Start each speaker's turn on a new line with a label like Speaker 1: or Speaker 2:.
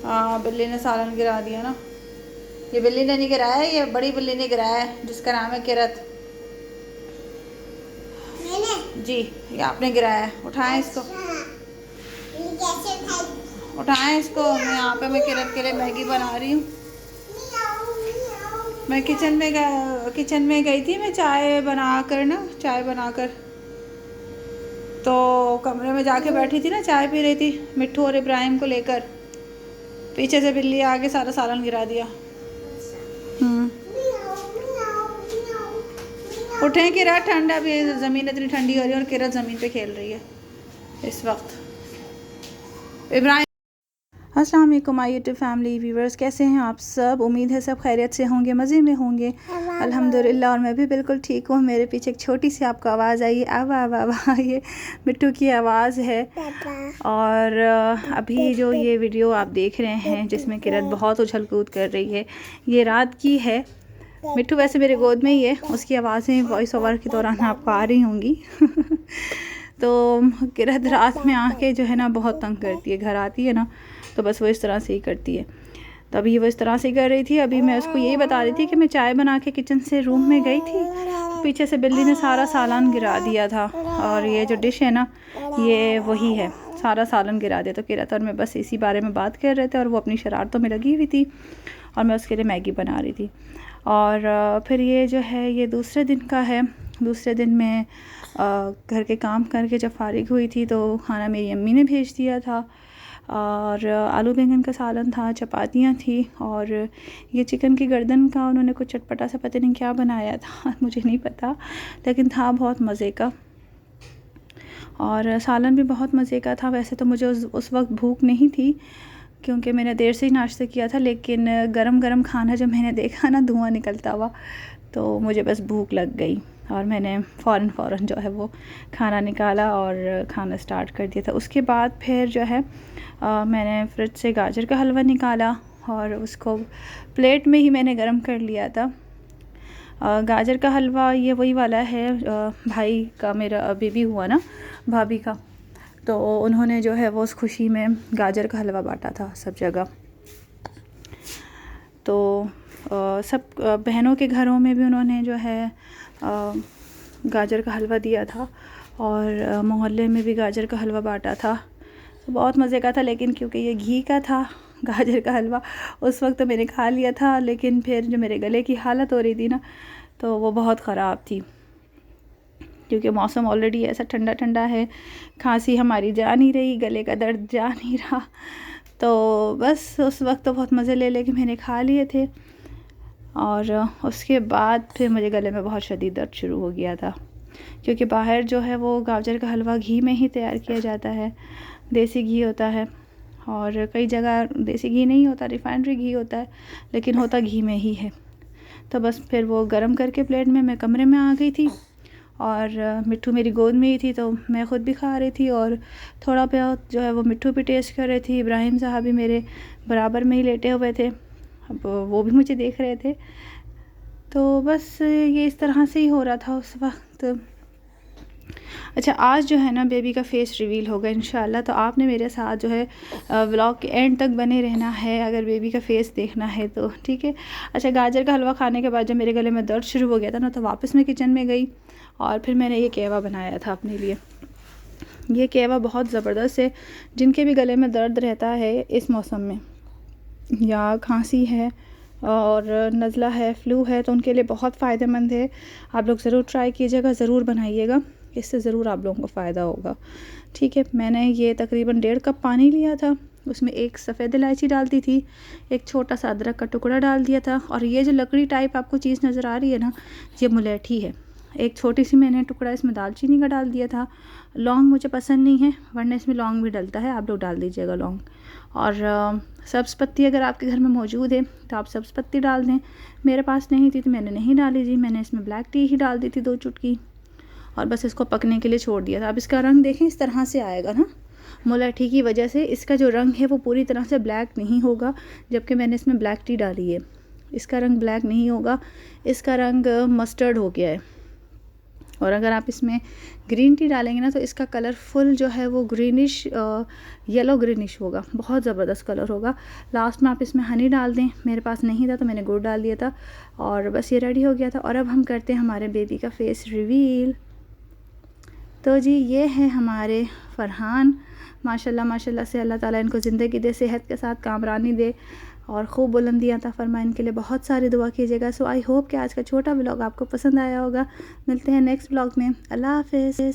Speaker 1: हाँ, बिल्ली ने सालन गिरा दिया ना। ये बिल्ली ने नहीं गिराया है, ये बड़ी बिल्ली ने गिराया है जिसका नाम है किरत।
Speaker 2: मैंने?
Speaker 1: जी, ये आपने गिराया है। उठाएं इसको,
Speaker 2: अच्छा, ये कैसे खाई?
Speaker 1: उठाएं इसको। मैं यहाँ पे मैं किरत के लिए मैगी बना रही हूँ।
Speaker 2: मियाऊ, मियाऊ,
Speaker 1: मैं किचन में गई थी, मैं चाय बनाकर ना, चाय बनाकर तो कमरे में जाके बैठी थी ना, चाय पी रही थी मिट्ठू और इब्राहिम को लेकर। पीछे से बिल्ली आके सारा सालन गिरा दिया। हम्म।
Speaker 2: मियाऊ, मियाऊ, मियाऊ, मियाऊ।
Speaker 1: उठें किरत, ठंडा भी ज़मीन इतनी ठंडी हो रही है और किरत ज़मीन पे खेल रही है इस वक्त। इब्राहिम। अस्सलाम वालेकुम माय यूट्यूब फैमिली व्यूवर्स, कैसे हैं आप सब? उम्मीद है सब खैरियत से होंगे, मज़े में होंगे अल्हम्दुलिल्लाह। और मैं भी बिल्कुल ठीक हूँ। मेरे पीछे एक छोटी सी आपको आवाज़ आई, अब ये मिट्टू की आवाज़ है। और अभी जो ये वीडियो आप देख रहे हैं जिसमें किरत बहुत उछल कूद कर रही है, ये रात की है। मिट्टू वैसे मेरे गोद में ही है, उसकी आवाज़ें वॉइस ओवर के दौरान आपको आ रही होंगी। तो किरत रात में आके जो है ना बहुत तंग करती है, घर आती है ना तो बस वो इस तरह से ही करती है। तो अभी वो इस तरह से कर रही थी। अभी मैं उसको यही बता रही थी कि मैं चाय बना के किचन से रूम में गई थी, तो पीछे से बिल्ली ने सारा सालन गिरा दिया था। और ये जो डिश है ना, ये वही है, सारा सालन गिरा दिया। तो किरत और मैं बस इसी बारे में बात कर रहे थे और वो अपनी शरारतों में लगी हुई थी और मैं उसके लिए मैगी बना रही थी। और फिर ये जो है ये दूसरे दिन का है। दूसरे दिन मैं घर के काम करके जब फारिग हुई थी तो खाना मेरी अम्मी ने भेज दिया था। और आलू बैंगन का सालन था, चपातियाँ थी और ये चिकन की गर्दन का उन्होंने कुछ चटपटा सा पता नहीं क्या बनाया था, मुझे नहीं पता, लेकिन था बहुत मज़े का। और सालन भी बहुत मज़े का था। वैसे तो मुझे उस वक्त भूख नहीं थी क्योंकि मैंने देर से ही नाश्ता किया था, लेकिन गरम गरम खाना जब मैंने देखा ना धुआं निकलता हुआ, तो मुझे बस भूख लग गई और मैंने फ़ौरन जो है वो खाना निकाला और खाना स्टार्ट कर दिया था। उसके बाद फिर जो है मैंने फ्रिज से गाजर का हलवा निकाला और उसको प्लेट में ही मैंने गरम कर लिया था। गाजर का हलवा ये वही वाला है, भाई का, मेरा बेबी हुआ ना भाभी का, तो उन्होंने जो है वो उस खुशी में गाजर का हलवा बांटा था सब जगह। तो सब बहनों के घरों में भी उन्होंने जो है गाजर का हलवा दिया था और मोहल्ले में भी गाजर का हलवा बांटा था। तो बहुत मज़े का था, लेकिन क्योंकि ये घी का था गाजर का हलवा, उस वक्त तो मैंने खा लिया था, लेकिन फिर जो मेरे गले की हालत हो रही थी ना तो वो बहुत ख़राब थी क्योंकि मौसम ऑलरेडी ऐसा ठंडा ठंडा है, खांसी हमारी जा नहीं रही, गले का दर्द जा नहीं रहा। तो बस उस वक्त तो बहुत मज़े ले लेके मैंने खा लिए थे और उसके बाद फिर मुझे गले में बहुत शदीद दर्द शुरू हो गया था क्योंकि बाहर जो है वो गाजर का हलवा घी में ही तैयार किया जाता है, देसी घी होता है। और कई जगह देसी घी नहीं होता, रिफाइनरी घी होता है, लेकिन होता घी में ही है। तो बस फिर वो गरम करके प्लेट में मैं कमरे में आ गई थी और मिट्ठू मेरी गोद में ही थी, तो मैं ख़ुद भी खा रही थी और थोड़ा बहुत जो है वो मिट्ठू भी टेस्ट कर रही थी। इब्राहिम साहब भी मेरे बराबर में ही लेटे हुए थे, अब वो भी मुझे देख रहे थे। तो बस ये इस तरह से ही हो रहा था उस वक्त। अच्छा, आज जो है ना बेबी का फ़ेस रिवील होगा इंशाल्लाह, तो आपने मेरे साथ जो है व्लॉग के एंड तक बने रहना है अगर बेबी का फ़ेस देखना है तो, ठीक है। अच्छा, गाजर का हलवा खाने के बाद जब मेरे गले में दर्द शुरू हो गया था ना, तो वापस मैं किचन में गई और फिर मैंने ये कहवा बनाया था अपने लिए। ये कहवा बहुत ज़बरदस्त है, जिनके भी गले में दर्द रहता है इस मौसम में, या खांसी है और नज़ला है, फ्लू है, तो उनके लिए बहुत फ़ायदेमंद है। आप लोग ज़रूर ट्राई कीजिएगा, ज़रूर बनाइएगा, इससे ज़रूर आप लोगों को फ़ायदा होगा, ठीक है। मैंने ये तकरीबन 1.5 कप पानी लिया था, उसमें एक सफ़ेद इलायची डाल दी थी, एक छोटा सा अदरक का टुकड़ा डाल दिया था, और ये जो लकड़ी टाइप आपको चीज़ नज़र आ रही है ना, ये मुलेठी है। एक छोटी सी मैंने टुकड़ा इसमें दालचीनी का डाल दिया था। लौंग मुझे पसंद नहीं है, वरना इसमें लौंग भी डलता है, आप लोग डाल दीजिएगा लौंग। और सब्ज़ पत्ती अगर आपके घर में मौजूद है तो आप सब्ज़ पत्ती डाल दें, मेरे पास नहीं थी तो मैंने नहीं डाली जी। मैंने इसमें ब्लैक टी ही डाल दी थी 2 चुटकी, और बस इसको पकने के लिए छोड़ दिया था। अब इसका रंग देखें, इस तरह से आएगा ना, मुलेठी की वजह से इसका जो रंग है वो पूरी तरह से ब्लैक नहीं होगा, जबकि मैंने इसमें ब्लैक टी डाली है। इसका रंग ब्लैक नहीं होगा, इसका रंग मस्टर्ड हो गया है। और अगर आप इसमें ग्रीन टी डालेंगे ना तो इसका कलर फुल जो है वो ग्रीनिश येलो ग्रीनिश होगा, बहुत ज़बरदस्त कलर होगा। लास्ट में आप इसमें हनी डाल दें, मेरे पास नहीं था तो मैंने गुड़ डाल दिया था और बस ये रेडी हो गया था। और अब हम करते हैं हमारे बेबी का फेस रिवील। तो जी ये है हमारे फरहान, माशाल्लाह माशाल्लाह से अल्लाह ताला इनको ज़िंदगी दे, सेहत के साथ कामरानी दे और खूब बुलंदियाँ अता फरमाए। इनके लिए बहुत सारी दुआ कीजिएगा। सो आई होप कि आज का छोटा व्लॉग आपको पसंद आया होगा। मिलते हैं नेक्स्ट व्लॉग में। अल्लाह हाफ़िज़।